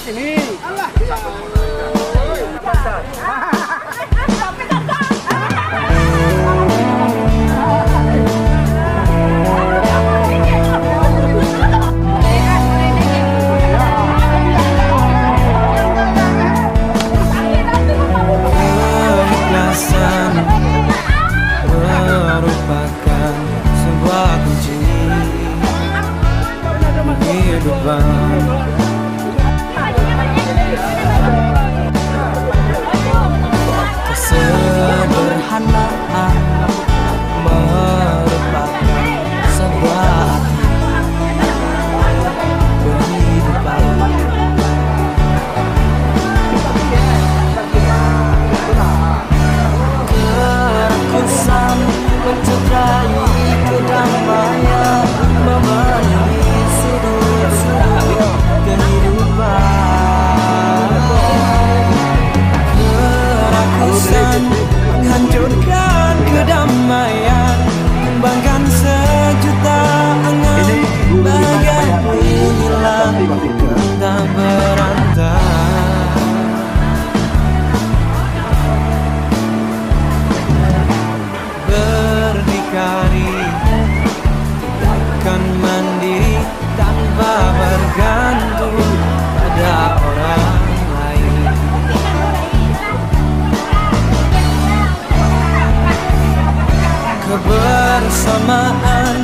sini. Allah. Ya. Keikhlasan merupakan sebuah kunci kehidupan. Kesederhanaan merupakan sebuah kehidupan. Kerakusan mencederai kedamaian, memenuhi sudut-sudut kehidupan. Kerakusan menghancurkan kedamaian, membangkan sejuta angan, bagai hilang tak berantai. Berdikari, takkan mandiri tanpa bergantung pada orang lain. Kebersamaan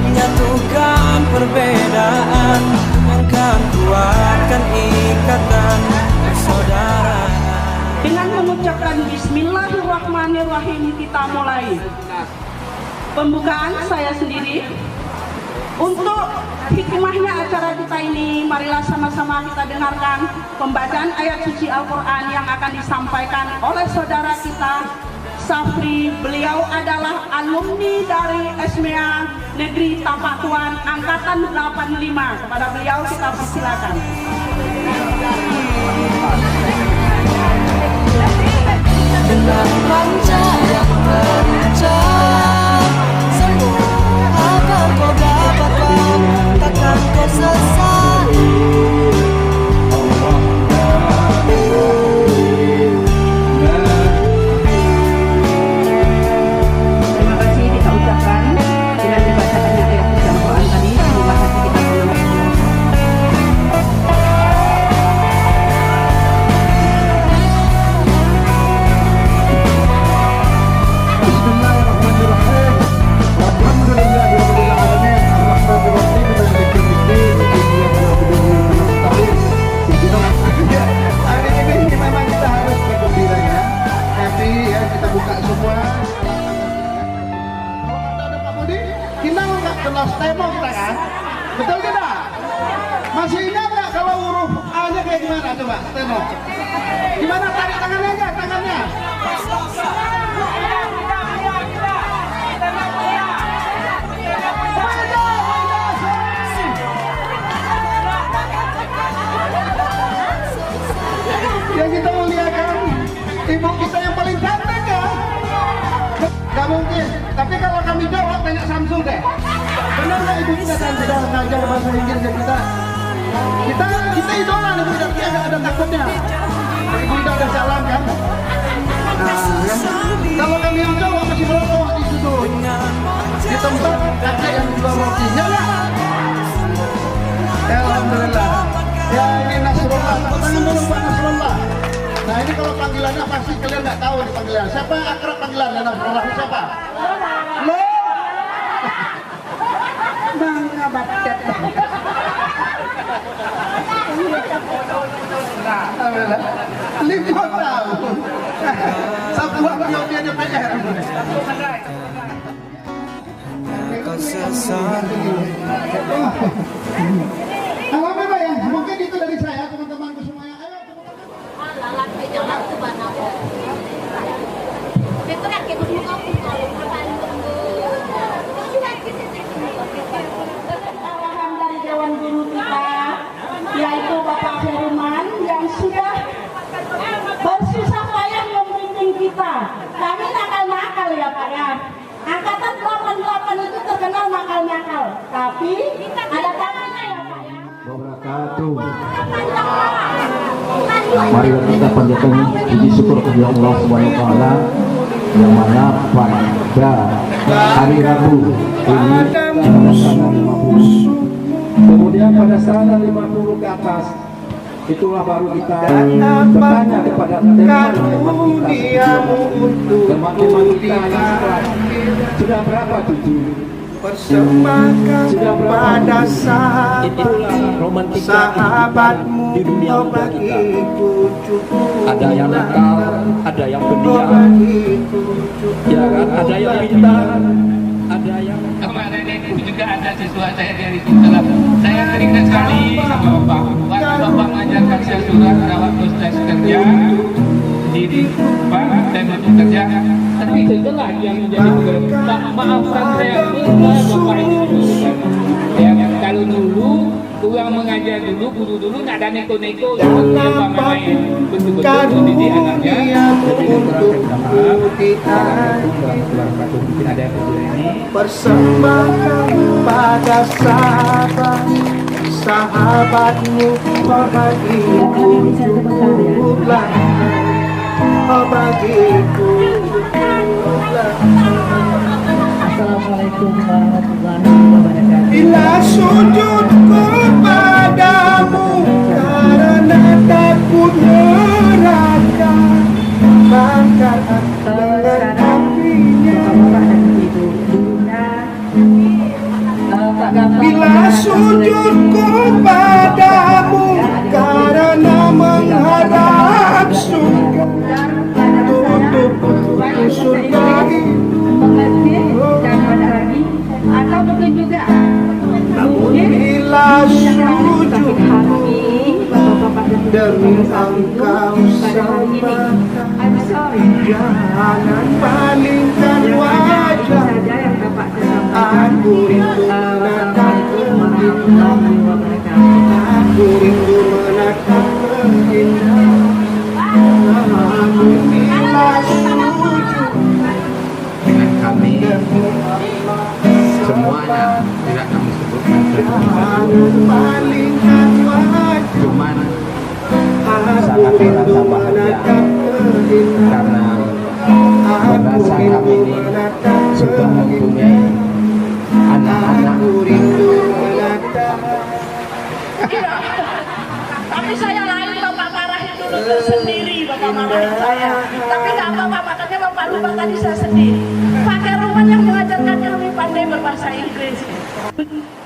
menyatukan perbedaan, yang kan kuatkan ikatan persaudaraan. Dengan mengucapkan Bismillahirrahmanirrahim kita mulai pembukaan saya sendiri. Untuk hikmahnya acara kita ini, marilah sama-sama kita dengarkan pembacaan ayat suci Al-Quran yang akan disampaikan oleh saudara kita Safri. Beliau adalah alumni dari SMA Negeri Tapak Tuan Angkatan 85. Kepada beliau kita persilakan. Dengan panca yang terucap, semua akan kau dapatkan, takkan kau sesali. Terima kasih kita ucapkan dengan dibacakannya ayat suci Al-Quran tadi. Terima kasih kita mengucapkan. Stemo kita kan, betul tidak? Masih ingat nggak kalau huruf A-nya kayak gimana? Coba stemo. Gimana tarik tangannya aja, tangannya. Yang kita muliakan ibu kita yang paling cantik ya. Gak mungkin, tapi kalau kami jawab tanya Samsul deh. Benar nggak ibu kita kan sudah ngajar bahasa Inggris ya kita idola ibu kita, tidak ada takutnya. Ibu kita ada jalan kan. Nah, ya. Kalau kami yang jawab masih melongo di situ di tempat kakek yang jual rotinya lah. Ya, alhamdulillah. Ya ini Nasrullah, tepuk tangan dulu Pak Nasrullah. Nah ini kalau panggilannya pasti kalian nggak tahu di panggilan. Siapa yang akrab panggilannya Nasrullah? Siapa? Lo. Bangga batet. Alhamdulillah. 5 tahun. Sebuah dia DPR. Kau sesali. Alhamdulillah ya. Mungkin itu dari saya teman-temanku semuanya. Ayo. Arahan dari Dewan Guru kita, yaitu Bapak Firman yang sudah bersusah payah membimbing kita. Kami nakal-nakal ya Pak ya. Angkatan 88 itu terkenal nakal-nakal, tapi ada tangannya ya Pak ya. wabarakatuh. Mari kita panjatkan puji syukur kepada Allah Subhanahu wa taala yang mana pada hari Rabu ini pada sana 50. Kemudian pada sana 50 ke atas itulah baru kita bertanya kepada teman kita sudah berapa cucu? Persembahkan pada sahabatmu di dunia muda kita. Ada yang nakal, ada yang pendiam, ya kan? Ada yang pintar, ada yang kemarin itu juga ada siswa saya dari Sumsel. Saya teringat sekali sama Bapak. Waktu Bapak mengajarkan saya surat waktu saya kerja di Pak, saya masuk kerja. Tapi setelah yang menjadi pegawai, tak maafkan saya Bapak ini dulu. Ya, kalau dulu kurang mengajar dulu, guru dulu nggak ada neko-neko, yang main betul-betul mendidik anaknya. Mungkin ada yang ini. Persembahkan pada sahabatmu bagiku cukuplah, bagiku cukuplah. Assalamualaikum warahmatullahi wabarakatuh. Bila sujudku padamu karena takut neraka, maka bila sujudku padamu karena mengharap surga, tutup surga atau mungkin juga bila sujudku demi engkau sembah, jangan palingkan wajah, aku rindu menatap keindahan, aku rindu menatap keindahan, aku bila sujud Dengan kami semuanya tidak kami sebutkan jangan palingkan wajah, cuman aku rindu menatap keindahan, karena aku merasa rindu kami ini menatap sudah mempunyai anak-anak. aku rindu menatap. Tapi saya lain Bapak marahin dulu sendiri, Bapak marahin saya. Tapi nggak apa-apa, makanya Bapak lupa tadi saya sendiri. Pakai Roman yang mengajarkan kami pandai berbahasa Inggris.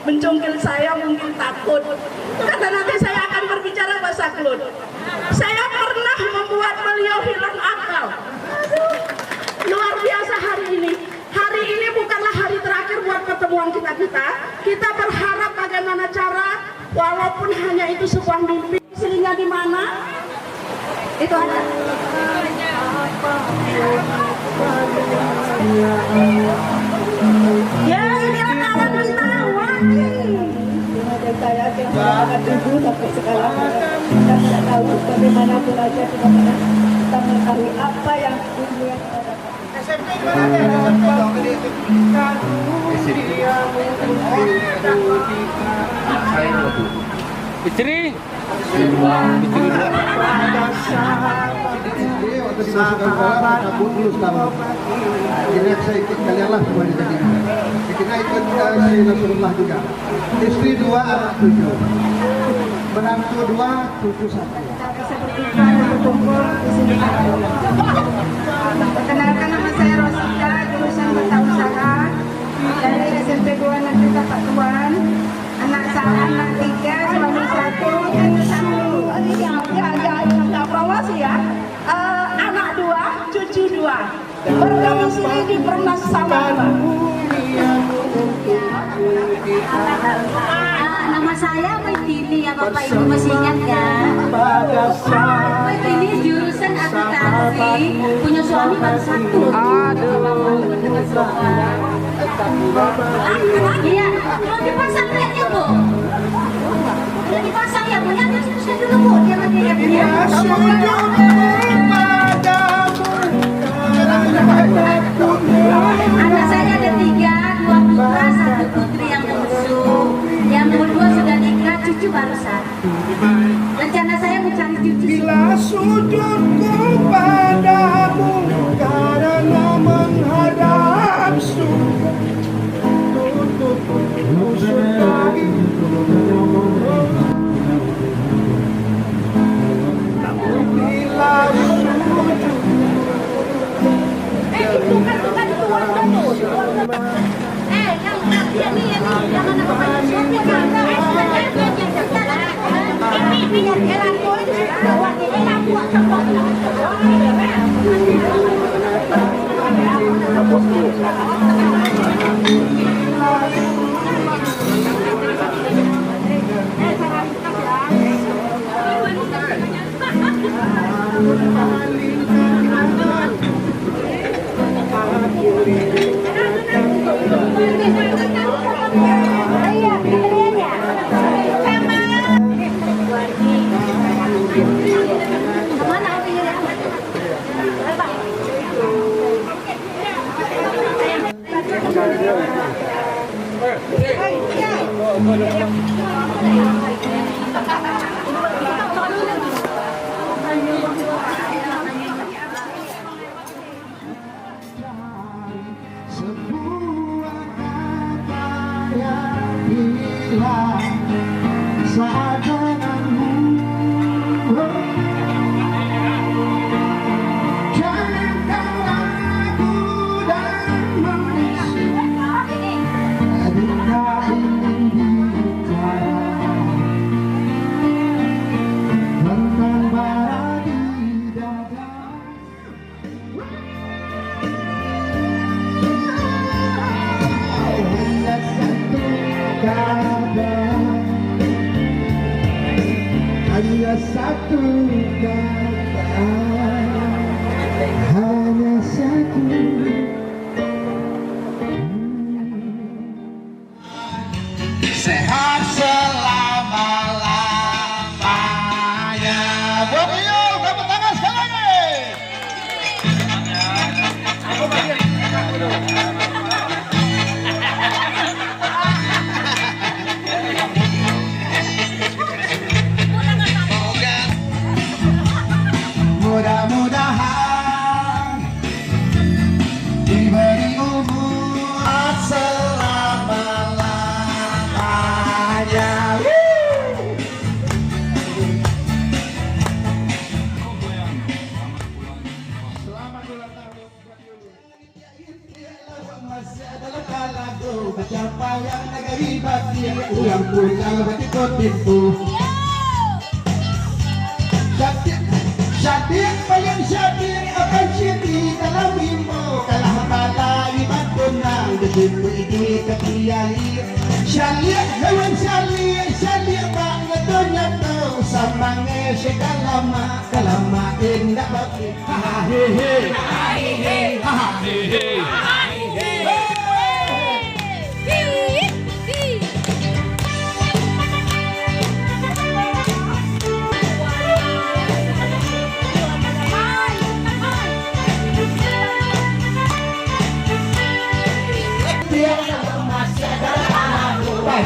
Mencungkil saya mungkin takut, karena nanti saya akan berbicara bahasa Klut. Saya pernah membuat beliau hilang akal. Luar biasa hari ini. Hari ini bukanlah hari terakhir buat pertemuan kita. Kita berharap bagaimana cara, walaupun hanya itu sebuah mimpi, sehingga di mana itu ada. Ya ini kawan kita saya sangat dulu sampai sekarang kita tidak tahu bagaimanapun aja kita mengetahui apa yang dunia SMP mana deh? SMP dong tadi itu. Istri Waktu dimasukkan sekolah, kabur dulu sekarang. Akhirnya saya ikut kalian lah semuanya tadi. Kita ikut si Rasulullah juga. Istri 2, anak 7. Menantu 2, cucu 1. seperti kita berkumpul di sini. Perkenalkan nama saya Rosita, jurusan Bertausaha dari SMP 2 Negeri Tapak Tuan. Anak saya anak 3, suami 1, cucu 1. ya nggak promosi ya. Anak 2, cucu 2. Berdomisili di Pernas Samarinda. Nama saya Maitini ya Bapak Ibu masih ingat ya? Maitini jurusan akuntansi, punya suami baru 1. Iya, mau dipasang lihatnya Bu? Udah dipasang ya Bu, nanti teruskan dulu Bu, jangan dilihat-lihat. Anak saya ada 3, 2 putra, 1 putri yang bungsu. Yang berdua sudah nikah, cucu baru 1. Rencana saya mencari cucu. Bila sujudku padamu karena menghadap surga, tutup musuh lagi. Namun bila sujud, Bukan itu warga tuh. Yang ini jangan apa sopir kan. Ini yang jalan tuh buat ini lah buat semua. Iya, pilihannya. Kemana pilihannya? sebuah kata yang hilang saat denganmu. Jangankan aku dan mengisi duka ingin bicara tentang bara di dada. Hanya satu kata, hanya satu. Sehat selama-lamanya. Boyo, tepuk tangan sekali lagi. Mudah-mudahan diberi umur selama-lamanya. Selamat ulang tahun masih adalah kalago pencapaian negeri batin yang punya betikot pintu. Syadir bayang syadir akan syiri dalam mimbo kalah balai batunang desipu ini kepiai syalir hewan syalir banget dunia tau samange sekalama kalama indah bagi hahehe hahehe hahehe.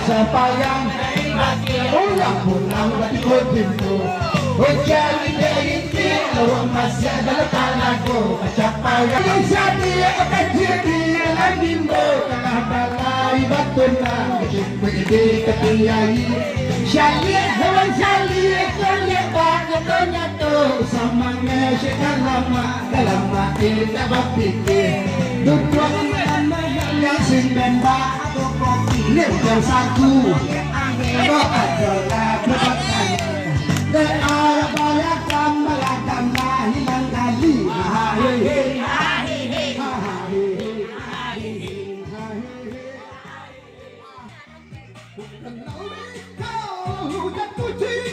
Sapayang ulang pulang batikot pintu hujan di lawang masih adalah tanahku capayang yang syadir akan jadi dalam bimbo kalah balai batunang desipu ini kepiai syalir hewan syalir syalir banget dunia tuh samange sekalama kalama indah berpikir duduk yang sinden batu kopi yang satu kok adalah berbagai dan arah balakan balakan hilang kali hahehe hahehe hahehe. Kau jatuh cinta